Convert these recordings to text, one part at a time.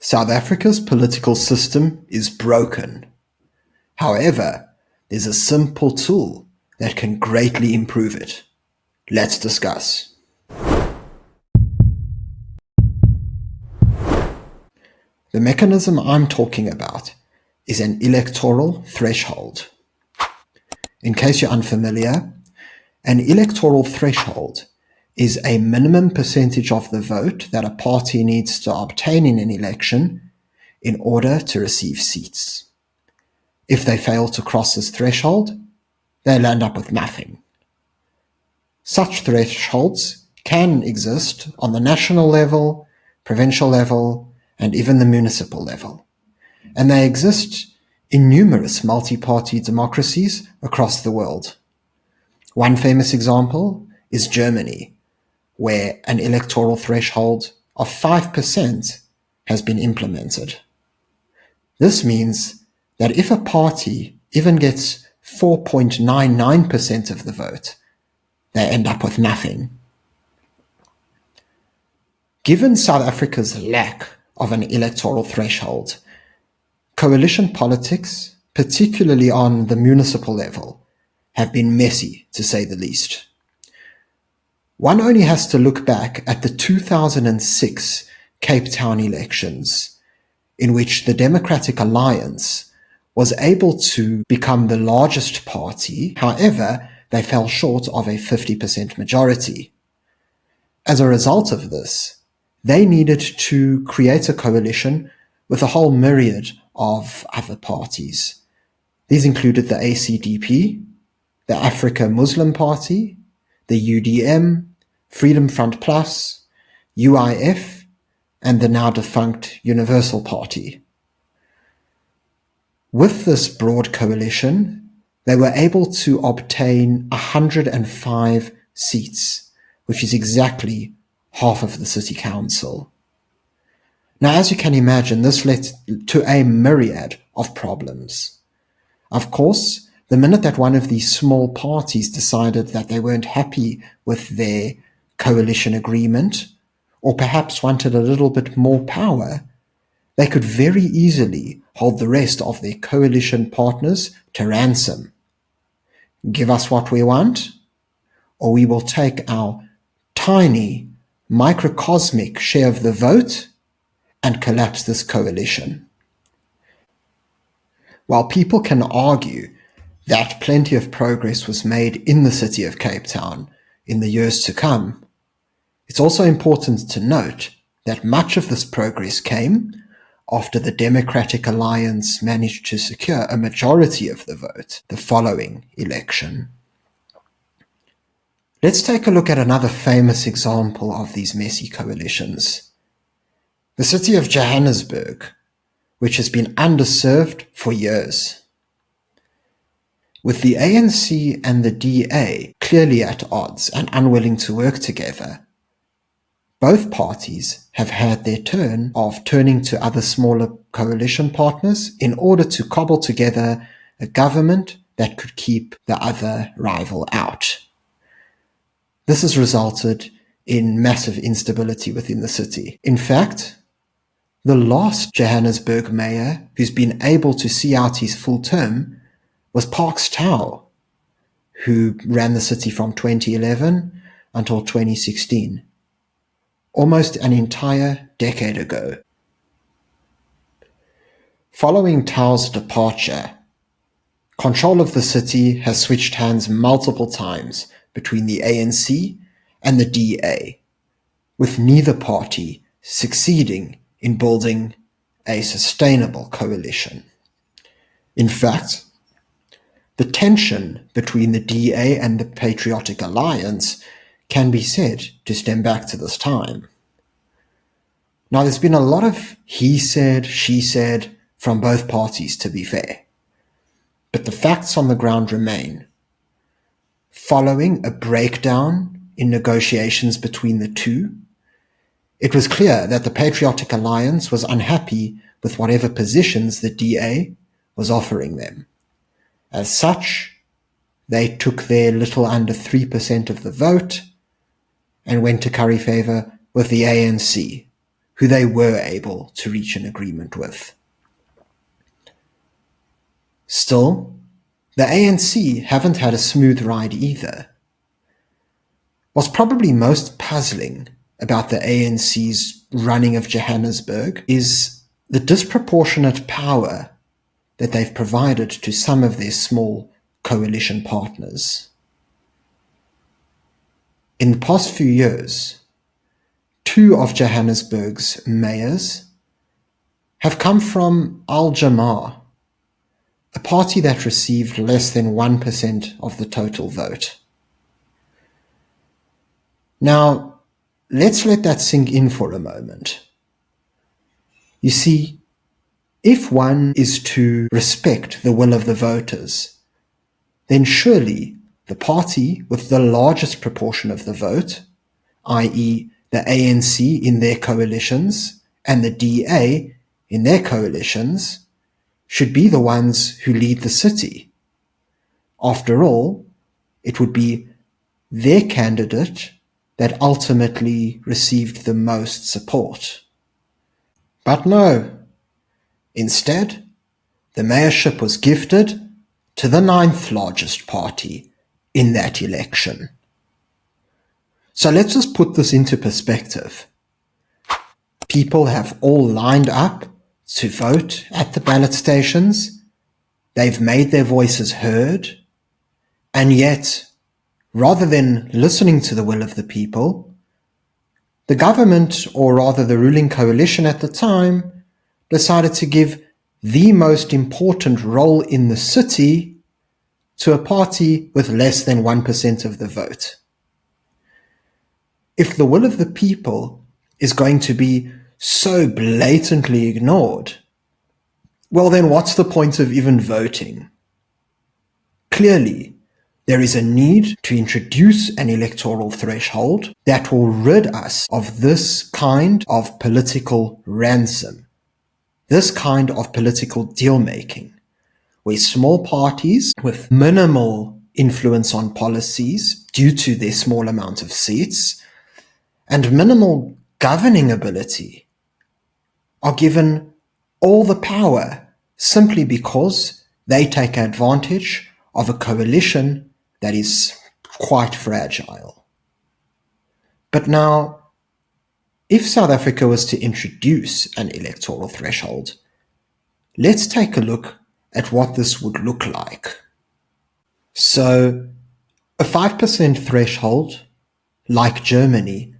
South Africa's political system is broken. However, there's a simple tool that can greatly improve it. Let's discuss. The mechanism I'm talking about is an electoral threshold. In case you're unfamiliar, an electoral threshold is a minimum percentage of the vote that a party needs to obtain in an election in order to receive seats. If they fail to cross this threshold, they'll end up with nothing. Such thresholds can exist on the national level, provincial level, and even the municipal level. And they exist in numerous multi-party democracies across the world. One famous example is Germany, where an electoral threshold of 5% has been implemented. This means that if a party even gets 4.99% of the vote, they end up with nothing. Given South Africa's lack of an electoral threshold, coalition politics, particularly on the municipal level, have been messy, to say the least. One only has to look back at the 2006 Cape Town elections, in which the Democratic Alliance was able to become the largest party. However, they fell short of a 50% majority. As a result of this, they needed to create a coalition with a whole myriad of other parties. These included the ACDP, the Africa Muslim Party, the UDM, Freedom Front Plus, UIF, and the now defunct Universal Party. With this broad coalition, they were able to obtain 105 seats, which is exactly half of the city council. Now, as you can imagine, this led to a myriad of problems. Of course, the minute that one of these small parties decided that they weren't happy with their coalition agreement, or perhaps wanted a little bit more power, they could very easily hold the rest of their coalition partners to ransom. Give us what we want, or we will take our tiny, microcosmic share of the vote and collapse this coalition. While people can argue that plenty of progress was made in the city of Cape Town in the years to come, it's also important to note that much of this progress came after the Democratic Alliance managed to secure a majority of the vote the following election. Let's take a look at another famous example of these messy coalitions. The city of Johannesburg, which has been underserved for years. With the ANC and the DA clearly at odds and unwilling to work together, both parties have had their turn of turning to other smaller coalition partners in order to cobble together a government that could keep the other rival out. This has resulted in massive instability within the city. In fact, the last Johannesburg mayor who's been able to see out his full term was Parks Tau, who ran the city from 2011 until 2016. Almost an entire decade ago. Following Tau's departure, control of the city has switched hands multiple times between the ANC and the DA, with neither party succeeding in building a sustainable coalition. In fact, the tension between the DA and the Patriotic Alliance can be said to stem back to this time. Now, there's been a lot of he said, she said from both parties, to be fair. But the facts on the ground remain. Following a breakdown in negotiations between the two, it was clear that the Patriotic Alliance was unhappy with whatever positions the DA was offering them. As such, they took their little under 3% of the vote and went to curry favor with the ANC, who they were able to reach an agreement with. Still, the ANC haven't had a smooth ride either. What's probably most puzzling about the ANC's running of Johannesburg is the disproportionate power that they've provided to some of their small coalition partners. In the past few years, 2 of Johannesburg's mayors have come from Al Jama, a party that received less than 1% of the total vote. Now, let's let that sink in for a moment. You see, if one is to respect the will of the voters, then surely the party with the largest proportion of the vote, i.e. the ANC in their coalitions and the DA in their coalitions, should be the ones who lead the city. After all, it would be their candidate that ultimately received the most support. But no, instead, the mayorship was gifted to the 9th largest party in that election. So let's just put this into perspective. People have all lined up to vote at the ballot stations. They've made their voices heard. And yet, rather than listening to the will of the people, the government, or rather the ruling coalition at the time, decided to give the most important role in the city to a party with less than 1% of the vote. If the will of the people is going to be so blatantly ignored, well then what's the point of even voting? Clearly, there is a need to introduce an electoral threshold that will rid us of this kind of political ransom, this kind of political deal-making, where small parties with minimal influence on policies due to their small amount of seats and minimal governing ability are given all the power simply because they take advantage of a coalition that is quite fragile. But now, if South Africa was to introduce an electoral threshold, let's take a look at what this would look like. So, a 5% threshold, like Germany,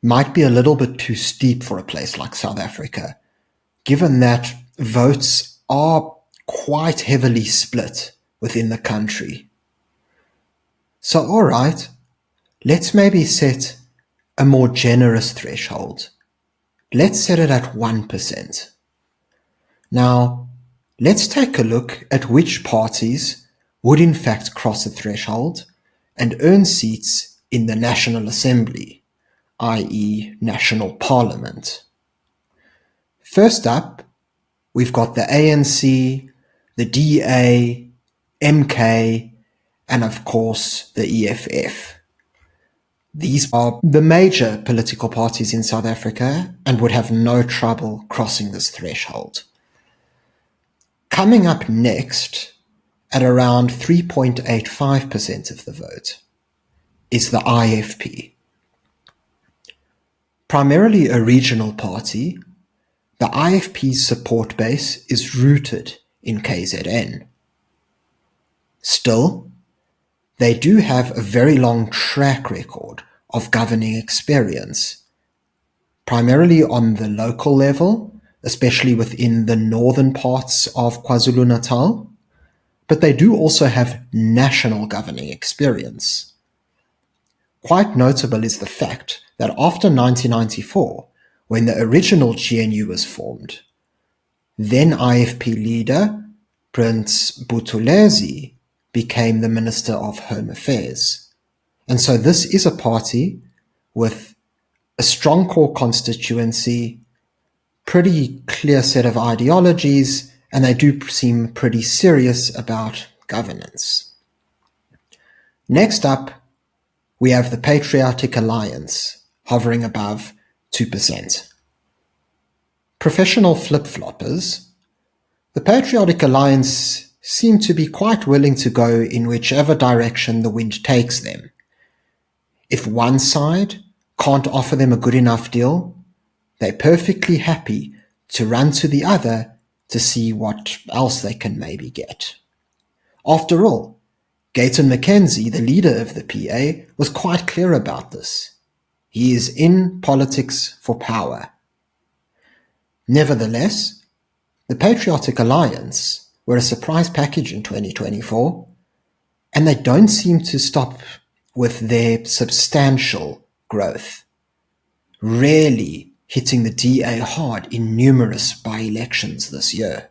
might be a little bit too steep for a place like South Africa, given that votes are quite heavily split within the country. So, all right, let's maybe set a more generous threshold. Let's set it at 1%. Now, let's take a look at which parties would in fact cross the threshold and earn seats in the National Assembly, i.e. National Parliament. First up, we've got the ANC, the DA, MK, and of course the EFF. These are the major political parties in South Africa and would have no trouble crossing this threshold. Coming up next, at around 3.85% of the vote, is the IFP. Primarily a regional party, the IFP's support base is rooted in KZN. Still, they do have a very long track record of governing experience, primarily on the local level, especially within the northern parts of KwaZulu-Natal, but they do also have national governing experience. Quite notable is the fact that after 1994, when the original GNU was formed, then IFP leader Prince Buthelezi became the Minister of Home Affairs. And so this is a party with a strong core constituency, pretty clear set of ideologies, and they do seem pretty serious about governance. Next up, we have the Patriotic Alliance, hovering above 2%. Professional flip-floppers, the Patriotic Alliance seem to be quite willing to go in whichever direction the wind takes them. If one side can't offer them a good enough deal, they're perfectly happy to run to the other to see what else they can maybe get. After all, Gayton McKenzie, the leader of the PA, was quite clear about this. He is in politics for power. Nevertheless, the Patriotic Alliance were a surprise package in 2024, and they don't seem to stop with their substantial growth, rarely hitting the DA hard in numerous by-elections this year.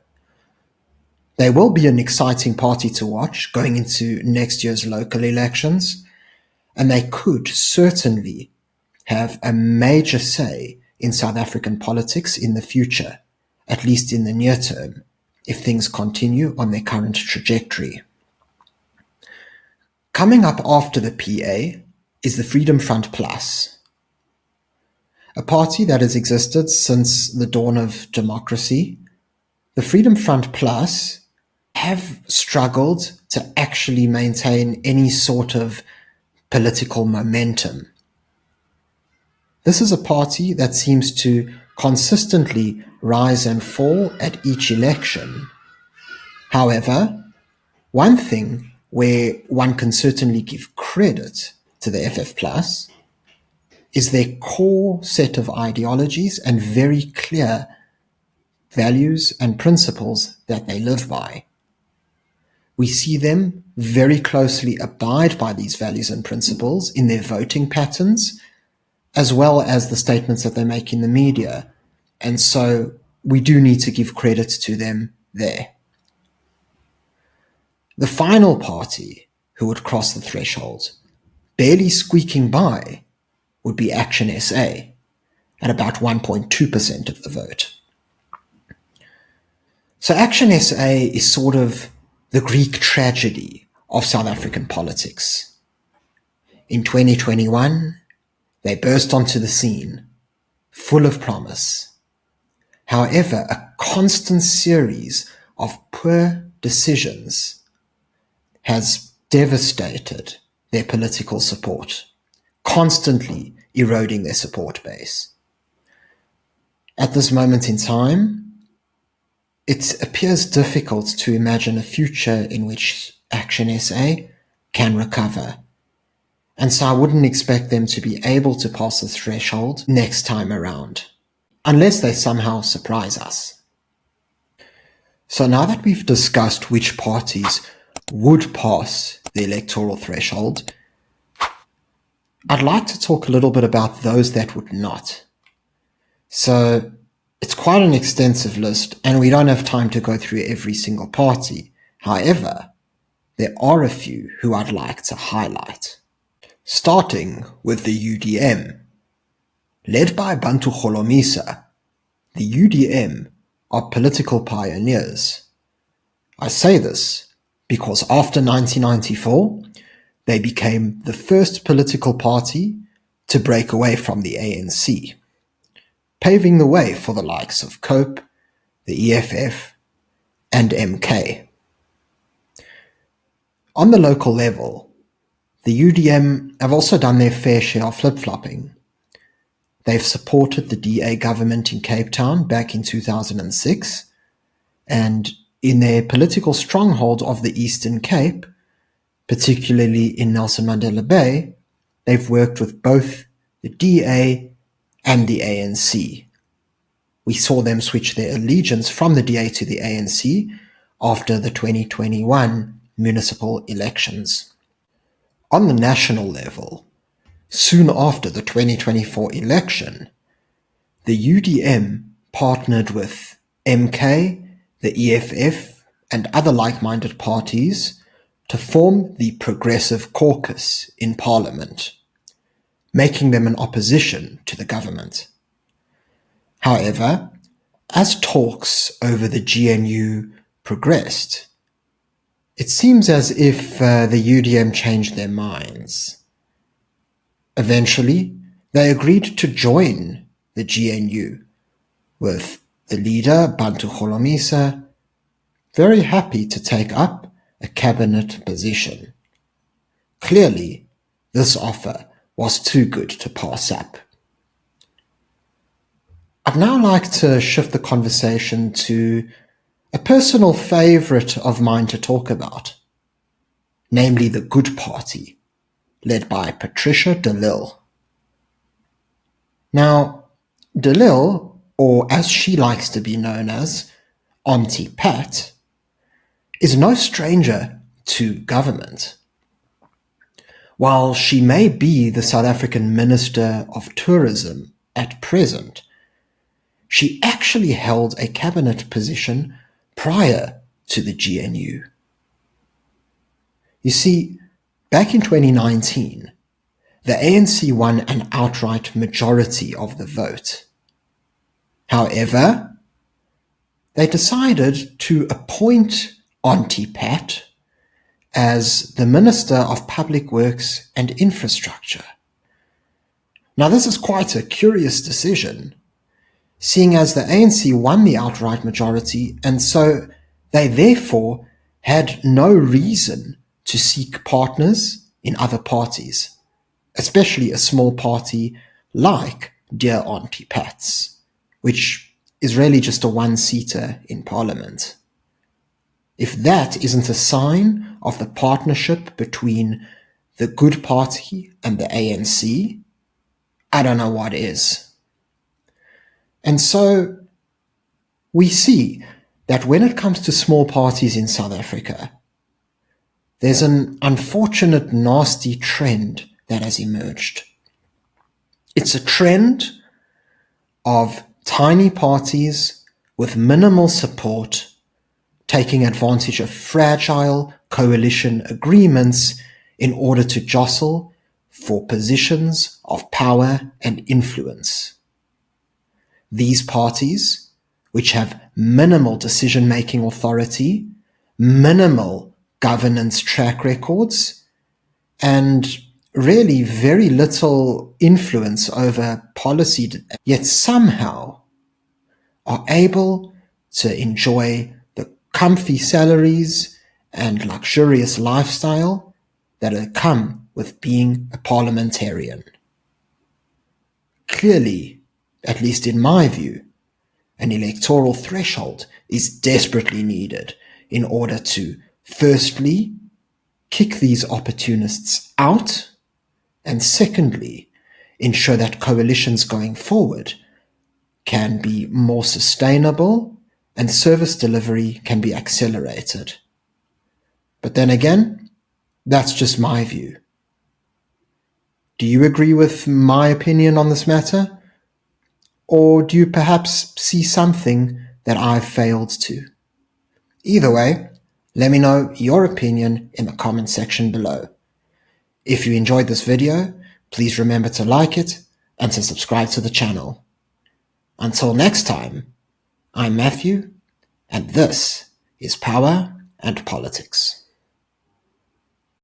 They will be an exciting party to watch going into next year's local elections, and they could certainly have a major say in South African politics in the future, at least in the near term, if things continue on their current trajectory. Coming up after the PA is the Freedom Front Plus, a party that has existed since the dawn of democracy. The Freedom Front Plus have struggled to actually maintain any sort of political momentum. This is a party that seems to consistently rise and fall at each election. However, one thing where one can certainly give credit to the FF Plus is their core set of ideologies and very clear values and principles that they live by. We see them very closely abide by these values and principles in their voting patterns, as well as the statements that they make in the media. And so we do need to give credit to them there. The final party who would cross the threshold, barely squeaking by, would be Action SA, at about 1.2% of the vote. So Action SA is sort of the Greek tragedy of South African politics. In 2021, they burst onto the scene, full of promise. However, a constant series of poor decisions has devastated their political support, constantly eroding their support base. At this moment in time, it appears difficult to imagine a future in which Action SA can recover. And so I wouldn't expect them to be able to pass the threshold next time around, unless they somehow surprise us. So now that we've discussed which parties would pass the electoral threshold, I'd like to talk a little bit about those that would not. So it's quite an extensive list, and we don't have time to go through every single party. However, there are a few who I'd like to highlight. Starting with the UDM. Led by Bantu Holomisa, the UDM are political pioneers. I say this because after 1994, they became the first political party to break away from the ANC, paving the way for the likes of COPE, the EFF, and MK. On the local level, the UDM have also done their fair share of flip-flopping. They've supported the DA government in Cape Town back in 2006, and in their political stronghold of the Eastern Cape, particularly in Nelson Mandela Bay, they've worked with both the DA and the ANC. We saw them switch their allegiance from the DA to the ANC after the 2021 municipal elections. On the national level, soon after the 2024 election, the UDM partnered with MK, the EFF, and other like-minded parties to form the Progressive Caucus in Parliament, making them an opposition to the government. However, as talks over the GNU progressed, it seems as if the UDM changed their minds. Eventually, they agreed to join the GNU with the leader, Bantu Holomisa, very happy to take up a cabinet position. Clearly, this offer was too good to pass up. I'd now like to shift the conversation to a personal favorite of mine to talk about, namely the Good Party, led by Patricia de Lille. Now, de Lille, or as she likes to be known as, Auntie Pat, is no stranger to government. While she may be the South African Minister of Tourism at present, she actually held a cabinet position prior to the GNU. You see, back in 2019, the ANC won an outright majority of the vote. However, they decided to appoint Auntie Pat as the Minister of Public Works and Infrastructure. Now, this is quite a curious decision, seeing as the ANC won the outright majority, and so they therefore had no reason to seek partners in other parties, especially a small party like dear Auntie Pat's, which is really just a one-seater in Parliament. If that isn't a sign of the partnership between the Good Party and the ANC, I don't know what is. And so we see that when it comes to small parties in South Africa, there's an unfortunate, nasty trend that has emerged. It's a trend of tiny parties with minimal support taking advantage of fragile coalition agreements in order to jostle for positions of power and influence. These parties, which have minimal decision-making authority, minimal governance track records, and really very little influence over policy, yet somehow are able to enjoy the comfy salaries and luxurious lifestyle that come with being a parliamentarian. Clearly, at least in my view, an electoral threshold is desperately needed in order to, firstly, kick these opportunists out, and secondly, ensure that coalitions going forward can be more sustainable and service delivery can be accelerated. But then again, that's just my view. Do you agree with my opinion on this matter? Or do you perhaps see something that I've failed to? Either way, let me know your opinion in the comment section below. If you enjoyed this video, please remember to like it and to subscribe to the channel. Until next time, I'm Matthew, and this is Power and Politics.